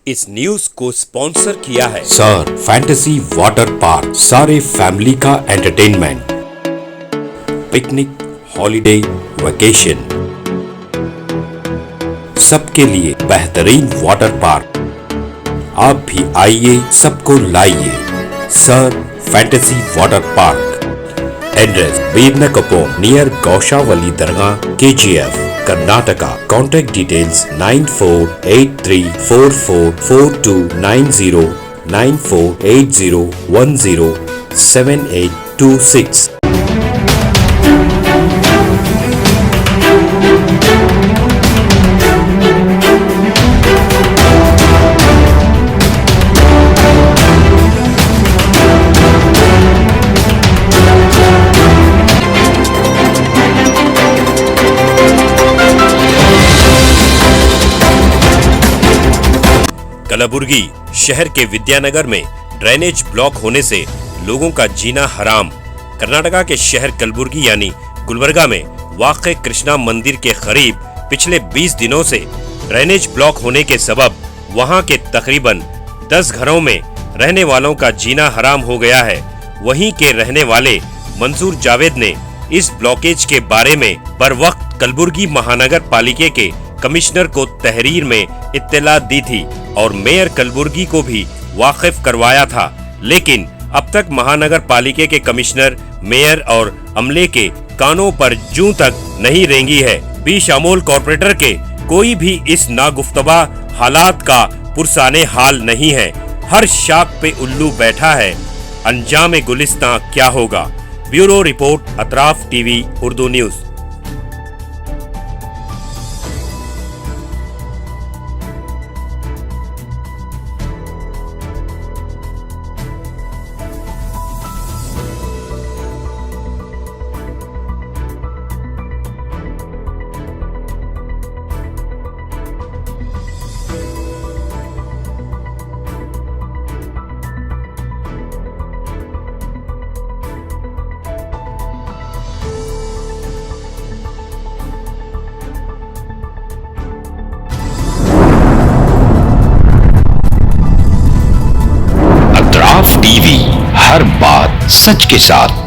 इस न्यूज को स्पॉन्सर किया है सर फैंटेसी वाटर पार्क, सारे फैमिली का एंटरटेनमेंट, पिकनिक, हॉलिडे, वेकेशन, सबके लिए बेहतरीन वाटर पार्क। आप भी आइए, सबको लाइए। Sir fantasy water park, address Birankapur near Gaushawali दरगाह, KGF, Karnataka. Contact details 9483444290, 9480107826। Kalaburagi शहर के विद्यानगर में ड्रेनेज ब्लॉक होने से लोगों का जीना हराम। कर्नाटका के शहर कलबुर्गी यानी गुलबर्गा में वाक़े कृष्णा मंदिर के करीब पिछले 20 दिनों से ड्रेनेज ब्लॉक होने के सबब वहां के तकरीबन 10 घरों में रहने वालों का जीना हराम हो गया है। वहीं के रहने वाले मंसूर जावेद ने इस ब्लॉकेज के बारे में बर वक्त कलबुर्गी महानगर पालिका के कमिश्नर को तहरीर में इत्तला दी थी और मेयर कलबुर्गी को भी वाकिफ करवाया था, लेकिन अब तक महानगर पालिका के कमिश्नर, मेयर और अमले के कानों पर जूं तक नहीं रेंगी है। बेशमूल कॉर्पोरेटर के कोई भी इस नागुफ्तबा हालात का पुरसाने हाल नहीं है। हर शाख पे उल्लू बैठा है, अंजाम गुलिस्तां क्या होगा। Bureau report, Atraf TV Urdu news. TV, हर बात सच के साथ।